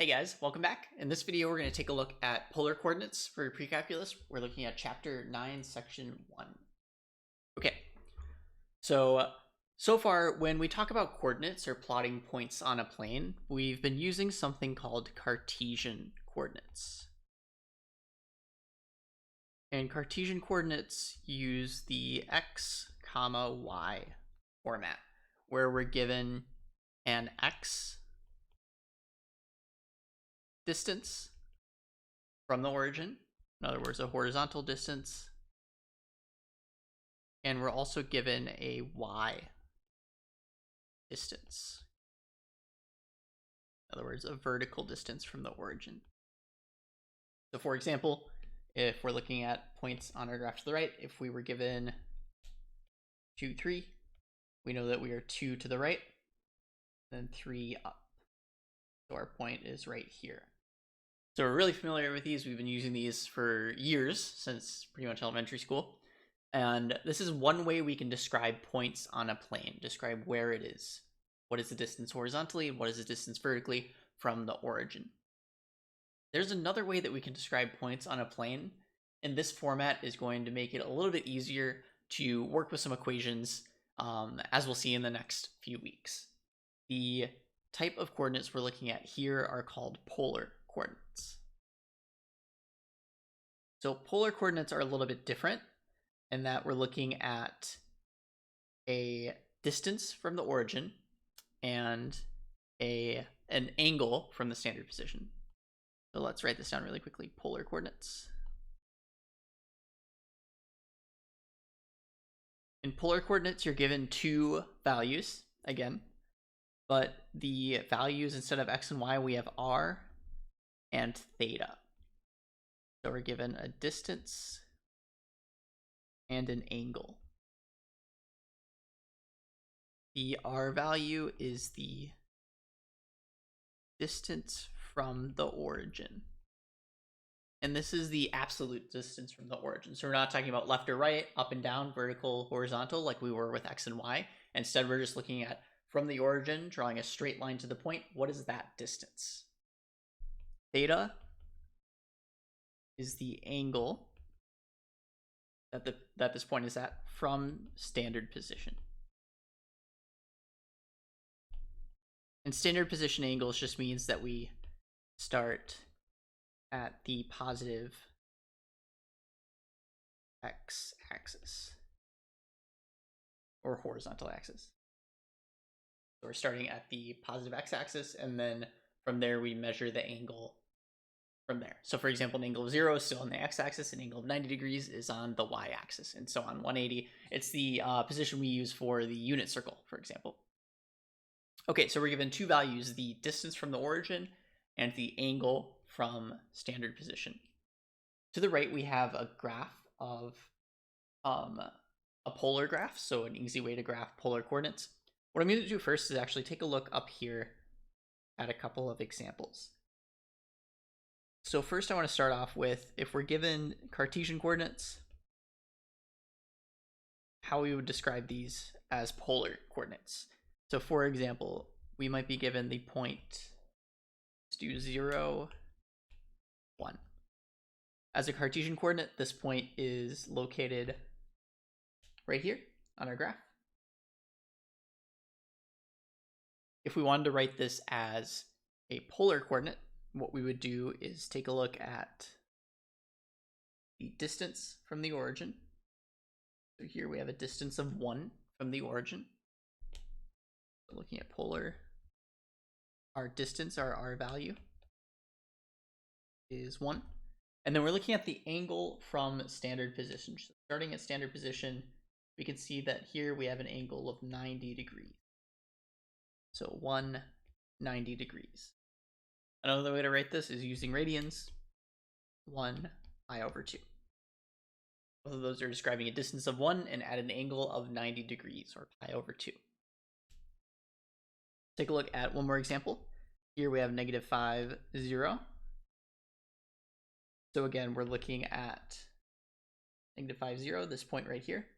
Hey guys, welcome back. In this video, we're going to take a look at polar coordinates for Precalculus. We're looking at Chapter 9, Section 1. Okay, so far, when we talk about coordinates or plotting points on a plane, we've been using something called Cartesian coordinates. And Cartesian coordinates use the x, y format, where we're given an x distance from the origin, in other words, a horizontal distance, and we're also given a y distance, in other words, a vertical distance from the origin. So for example, if we're looking at points on our graph to the right, if we were given 2, 3, we know that we are 2 to the right, then 3 up. So our point is right here. So we're really familiar with these. We've been using these for years, since pretty much elementary school. And this is one way we can describe points on a plane, describe where it is. What is the distance horizontally? What is the distance vertically from the origin? There's another way that we can describe points on a plane, and this format is going to make it a little bit easier to work with some equations, as we'll see in the next few weeks. The type of coordinates we're looking at here are called polar coordinates. So polar coordinates are a little bit different in that we're looking at a distance from the origin and an angle from the standard position. So let's write this down really quickly. Polar coordinates. In polar coordinates, you're given two values again, but the values, instead of x and y, we have r and theta. So we're given a distance and an angle. The r value is the distance from the origin. And this is the absolute distance from the origin. So we're not talking about left or right, up and down, vertical, horizontal, like we were with x and y. Instead, we're just looking at from the origin, drawing a straight line to the point. What is that distance? Theta is the angle that this point is at from standard position. And standard position angles just means that we start at the positive x-axis or horizontal axis. So we're starting at the positive x-axis, and then from there we measure the angle from there. So for example, an angle of 0 is still on the x-axis, an angle of 90 degrees is on the y-axis, and so on. 180, it's the position we use for the unit circle, for example. Okay, so we're given two values, the distance from the origin and the angle from standard position. To the right, we have a graph of a polar graph, so an easy way to graph polar coordinates. What I'm going to do first is actually take a look up here at a couple of examples. So first I want to start off with, if we're given Cartesian coordinates, how we would describe these as polar coordinates. So for example, we might be given the point, let's do 0, 1. As a Cartesian coordinate, this point is located right here on our graph. If we wanted to write this as a polar coordinate, what we would do is take a look at the distance from the origin. So here we have a distance of 1 from the origin. So looking at polar, our distance, our r value, is 1. And then we're looking at the angle from standard position. So starting at standard position, we can see that here we have an angle of 90 degrees. So 190 degrees. Another way to write this is using radians, 1 pi over 2. Both of those are describing a distance of 1 and at an angle of 90 degrees, or pi over 2. Take a look at one more example. Here we have -5, 0. So again, we're looking at -5, 0, this point right here.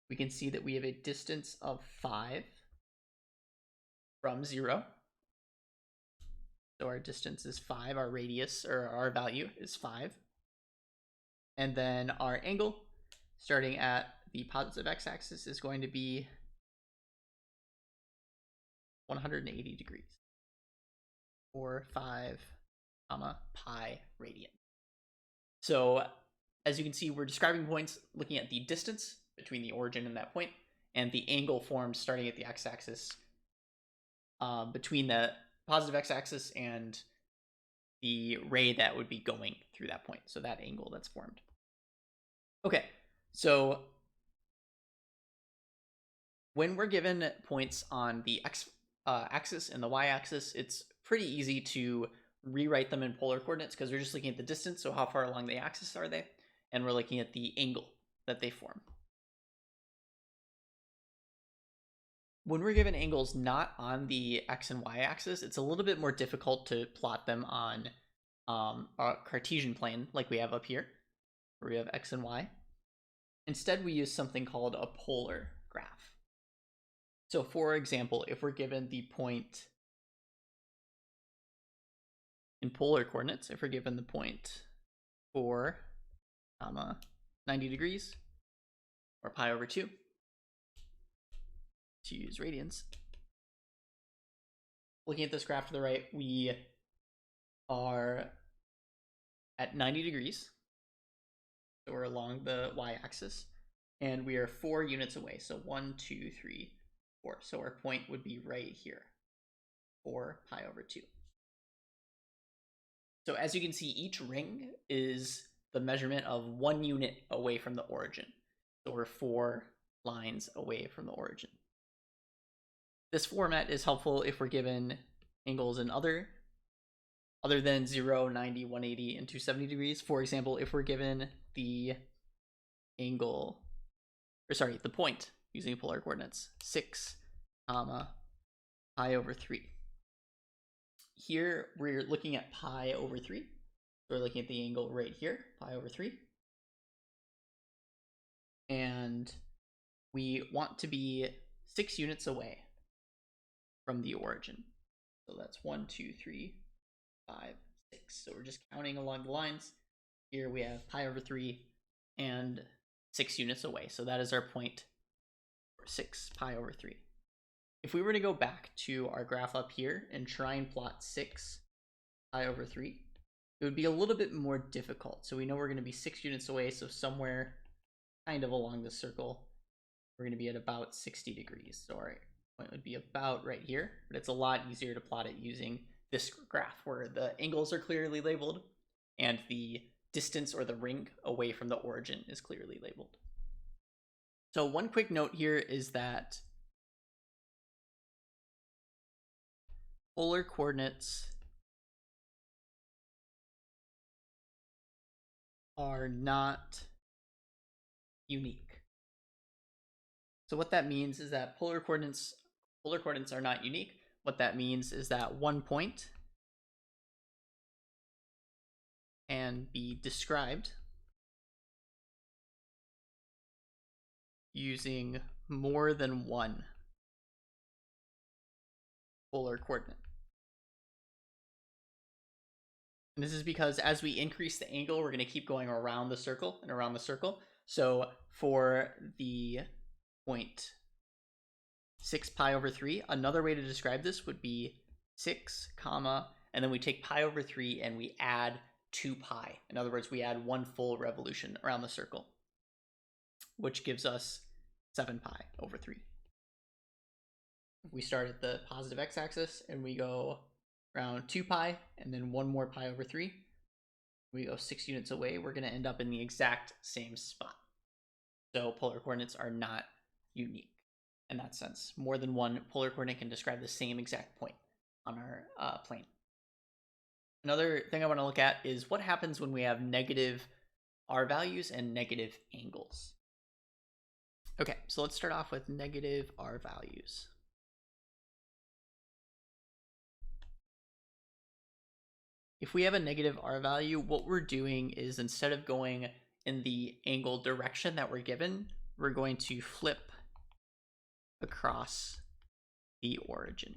We can see that we have a distance of 5 from 0. So our distance is 5, our radius, or our value is 5. And then our angle, starting at the positive x-axis, is going to be 180 degrees, or 5, pi radian. So as you can see, we're describing points looking at the distance between the origin and that point, and the angle formed starting at the x-axis between the positive x-axis and the ray that would be going through that point. So that angle that's formed. Okay, so when we're given points on the x-axis and the y-axis, it's pretty easy to rewrite them in polar coordinates because we're just looking at the distance, so how far along the axis are they, and we're looking at the angle that they form. When we're given angles not on the x and y axis, it's a little bit more difficult to plot them on a Cartesian plane like we have up here, where we have x and y. Instead, we use something called a polar graph. So for example, if we're given the point in polar coordinates, if we're given the point 4, 90 degrees, or pi over 2, to use radians. Looking at this graph to the right, we are at 90 degrees. So we're along the y-axis, and we are 4 units away. So 1, 2, 3, 4. So our point would be right here, 4 pi over 2. So as you can see, each ring is the measurement of 1 unit away from the origin. So we're 4 lines away from the origin. This format is helpful if we're given angles in other than 0, 90, 180, and 270 degrees. For example, if we're given the angle, or sorry, the point using polar coordinates, 6, pi over 3. Here, we're looking at pi over 3. So we're looking at the angle right here, pi over 3. And we want to be 6 units away from the origin. So that's 1, 2, 3, 5, 6. So we're just counting along the lines. Here we have pi over 3 and 6 units away. So that is our point for 6 pi over 3. If we were to go back to our graph up here and try and plot 6 pi over 3, it would be a little bit more difficult. So we know we're going to be 6 units away, so somewhere kind of along the circle, we're going to be at about 60 degrees. So our point would be about right here, but it's a lot easier to plot it using this graph where the angles are clearly labeled and the distance or the ring away from the origin is clearly labeled. So one quick note here is that polar coordinates are not unique. So what that means is that polar coordinates are not unique. What that means is that one point can be described using more than one polar coordinate. And this is because as we increase the angle, we're going to keep going around the circle and around the circle. So for the point 6 pi over 3, another way to describe this would be 6, comma, and then we take pi over 3 and we add 2 pi. In other words, we add 1 full revolution around the circle, which gives us 7 pi over 3. We start at the positive x-axis and we go around 2 pi and then 1 more pi over 3. We go 6 units away. We're going to end up in the exact same spot. So polar coordinates are not unique in that sense. More than one polar coordinate can describe the same exact point on our plane. Another thing I want to look at is what happens when we have negative r values and negative angles. Okay, so let's start off with negative r values. If we have a negative r value, what we're doing is instead of going in the angle direction that we're given, we're going to flip across the origin.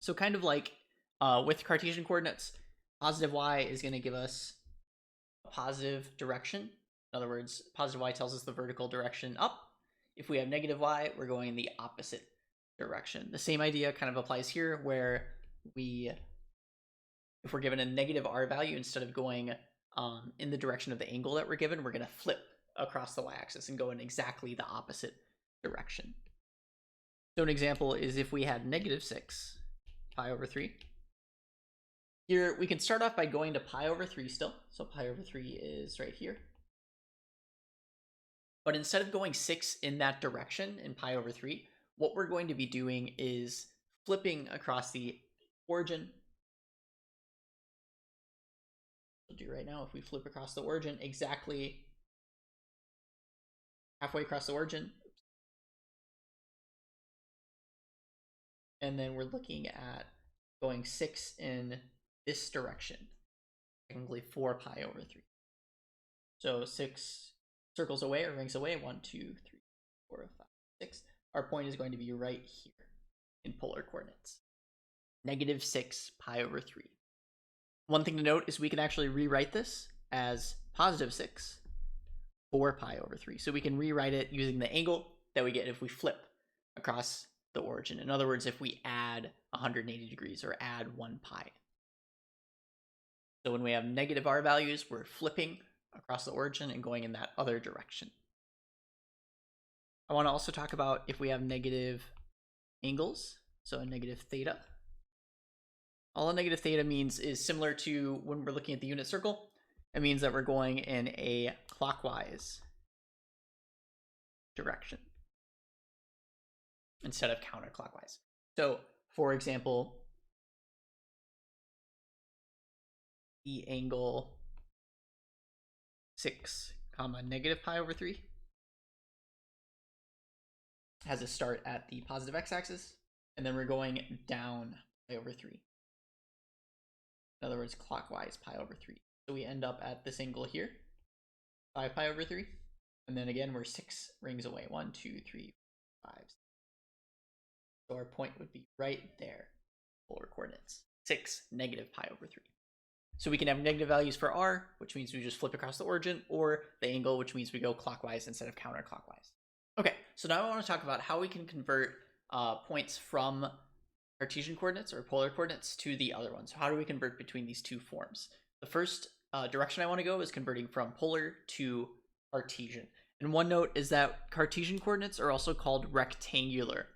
So kind of like With Cartesian coordinates, positive y is going to give us a positive direction. In other words, positive y tells us the vertical direction up. If we have negative y, we're going in the opposite direction. The same idea kind of applies here, where if we're given a negative r value, instead of going in the direction of the angle that we're given, we're going to flip across the y-axis and go in exactly the opposite direction. So an example is if we had negative 6 pi over 3. Here, we can start off by going to pi over 3 still. So pi over 3 is right here. But instead of going 6 in that direction in pi over 3, what we're going to be doing is flipping across the origin. We'll do right now, if we flip across the origin exactly halfway across the origin, and then we're looking at going 6 in this direction, technically 4 pi over 3. So 6 circles away or rings away, 1, 2, 3, 4, 5, 6. Our point is going to be right here in polar coordinates. Negative 6 pi over 3. One thing to note is we can actually rewrite this as positive 6, 4 pi over 3. So we can rewrite it using the angle that we get if we flip across the origin. In other words, if we add 180 degrees or add 1 pi. So when we have negative r values, we're flipping across the origin and going in that other direction. I want to also talk about if we have negative angles, so a negative theta. All a negative theta means is similar to when we're looking at the unit circle. It means that we're going in a clockwise direction instead of counterclockwise. So, for example, the angle 6, negative pi over 3 has a start at the positive x-axis, and then we're going down pi over 3. In other words, clockwise pi over 3. So we end up at this angle here, 5 pi over 3. And then again, we're 6 rings away. 1, 2, 3, 5. So our point would be right there, polar coordinates. 6, negative pi over 3. So we can have negative values for r, which means we just flip across the origin, or the angle, which means we go clockwise instead of counterclockwise. Okay, so now I want to talk about how we can convert points from Cartesian coordinates or polar coordinates to the other ones. So how do we convert between these two forms? The first direction I want to go is converting from polar to Cartesian. And one note is that Cartesian coordinates are also called rectangular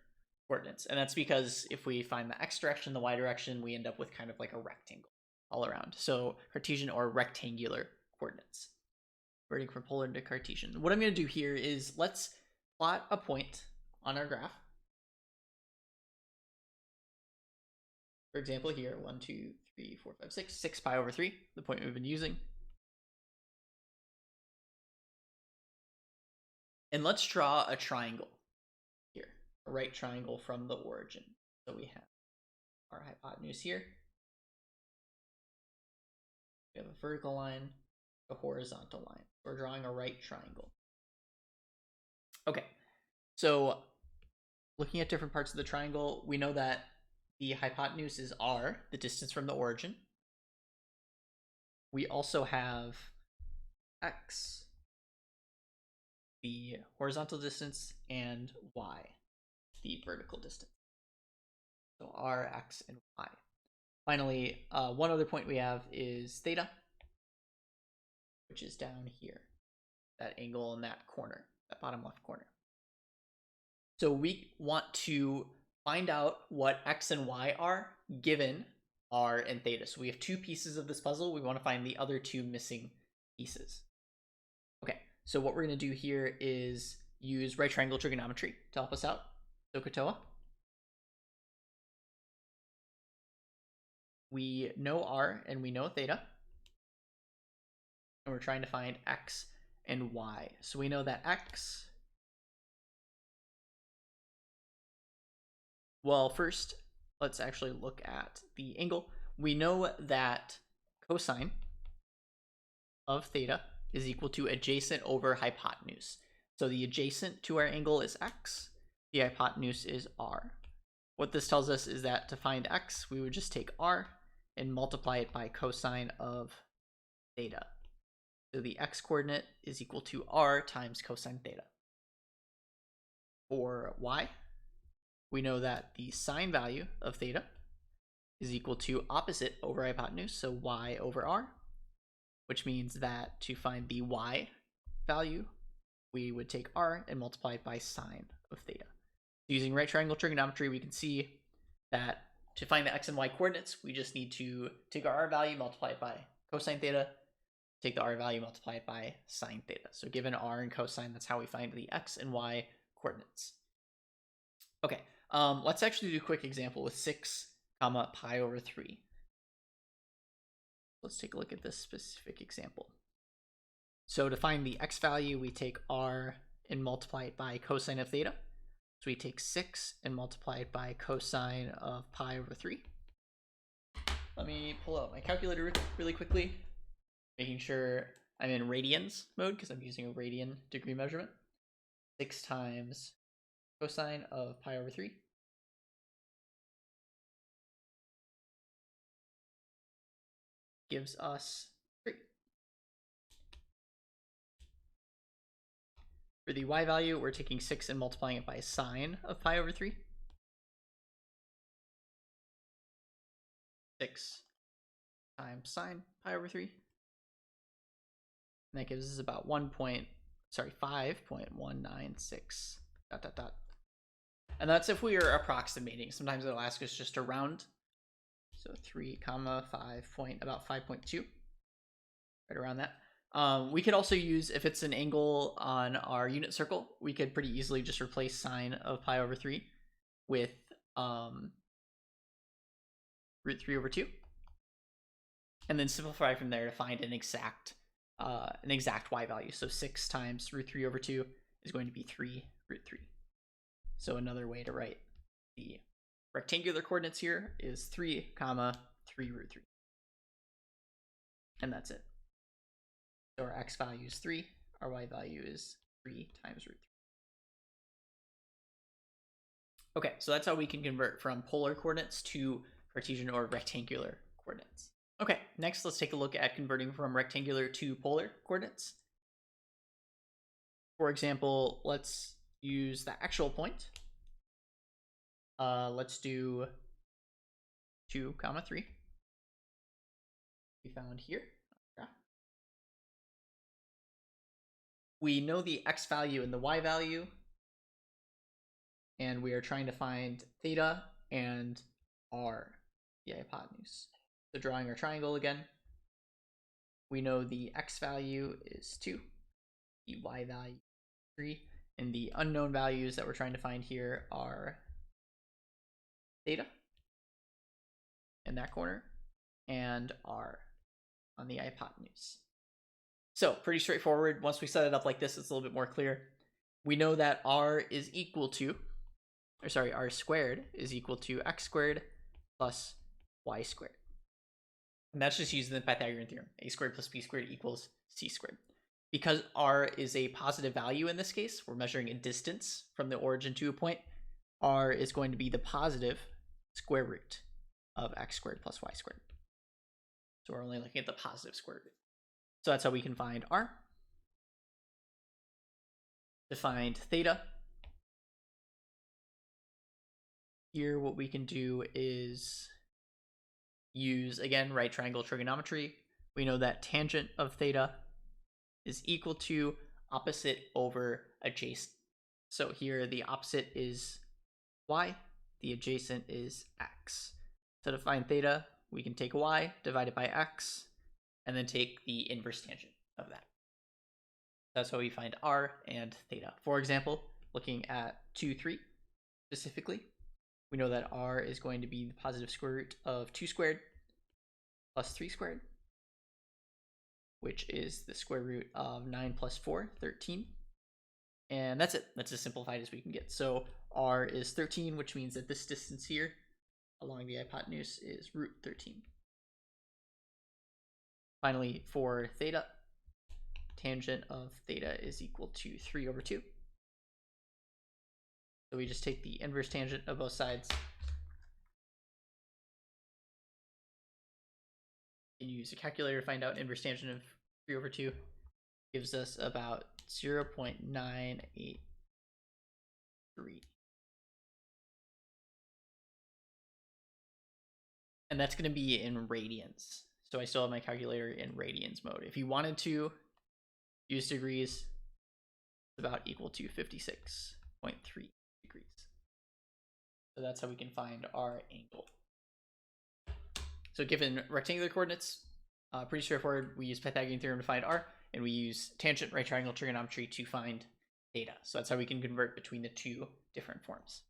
coordinates. And that's because if we find the x direction, the y direction, we end up with kind of like a rectangle all around. So Cartesian or rectangular coordinates. Converting from polar to Cartesian. What I'm going to do here is let's plot a point on our graph. For example, here, 1, 2, 3, 4, 5, 6, 6 pi over 3, the point we've been using. And let's draw a triangle here, a right triangle from the origin. So we have our hypotenuse here. We have a vertical line, a horizontal line. We're drawing a right triangle. Okay, so looking at different parts of the triangle, we know that the hypotenuse is r, the distance from the origin. We also have x, the horizontal distance, and y, the vertical distance. So r, x, and y. Finally, one other point we have is theta, which is down here, that angle in that corner, that bottom left corner. So we want to find out what x and y are given r and theta. So we have two pieces of this puzzle. We want to find the other two missing pieces. Okay, so what we're going to do here is use right triangle trigonometry to help us out. SOHCAHTOA. We know r and we know theta. And we're trying to find x and y. So we know that x... Well, first, let's actually look at the angle. We know that cosine of theta is equal to adjacent over hypotenuse. So the adjacent to our angle is x, the hypotenuse is r. what this tells us is that to find x, we would just take r and multiply it by cosine of theta. So the x coordinate is equal to r times cosine theta. For y, we know that the sine value of theta is equal to opposite over hypotenuse, so y over r, which means that to find the y value, we would take r and multiply it by sine of theta. Using right triangle trigonometry, we can see that to find the x and y coordinates, we just need to take our r value, multiply it by cosine theta, take the r value, multiply it by sine theta. So given r and cosine, that's how we find the x and y coordinates. Okay, let's actually do a quick example with 6 comma pi over 3. Let's take a look at this specific example. So to find the x value, we take r and multiply it by cosine of theta. So we take 6 and multiply it by cosine of pi over 3. Let me pull out my calculator really quickly, making sure I'm in radians mode because I'm using a radian degree measurement. 6 times cosine of pi over 3 gives us 3. For the y value, we're taking 6 and multiplying it by sine of pi over 3. 6 times sine pi over 3. And that gives us about 5.196 ... And that's if we are approximating. Sometimes it'll ask us just to round. So 3 comma 5 point, about 5.2, right around that. We could also use, if it's an angle on our unit circle, we could pretty easily just replace sine of pi over 3 with root 3 over 2. And then simplify from there to find an exact y value. So 6 times root 3 over 2 is going to be 3 root 3. So another way to write the rectangular coordinates here is 3 comma 3 root 3. And that's it. So our x value is 3, our y value is 3 times root 3. Okay, so that's how we can convert from polar coordinates to Cartesian or rectangular coordinates. Okay, next let's take a look at converting from rectangular to polar coordinates. For example, let's use the actual point. Let's do 2 comma 3. We found here. We know the x value and the y value, and we are trying to find theta and r, the hypotenuse. So drawing our triangle again, we know the x value is 2, the y value is 3, and the unknown values that we're trying to find here are theta in that corner and r on the hypotenuse. So pretty straightforward. Once we set it up like this, it's a little bit more clear. We know that r is equal to, r squared is equal to x squared plus y squared. And that's just using the Pythagorean theorem. A squared plus b squared equals c squared. Because r is a positive value in this case, we're measuring a distance from the origin to a point, r is going to be the positive square root of x squared plus y squared. So we're only looking at the positive square root. So that's how we can find r. To find theta, here what we can do is use, again, right triangle trigonometry. We know that tangent of theta is equal to opposite over adjacent. So here the opposite is y, the adjacent is x. So to find theta, we can take y, divide it by x, and then take the inverse tangent of that. That's how we find r and theta. For example, looking at 2, 3 specifically, we know that r is going to be the positive square root of 2 squared plus 3 squared, which is the square root of 9 plus 4, 13. And that's it. That's as simplified as we can get. So r is 13, which means that this distance here along the hypotenuse is root 13. Finally, for theta, tangent of theta is equal to 3 over 2. So we just take the inverse tangent of both sides, You can use a calculator to find out inverse tangent of 3 over 2. Gives us about 0.983. And that's going to be in radians. So I still have my calculator in radians mode. If you wanted to use degrees, it's about equal to 56.3 degrees. So that's how we can find our angle. So given rectangular coordinates, pretty straightforward. We use Pythagorean theorem to find r, and we use tangent right triangle trigonometry to find theta. So that's how we can convert between the two different forms.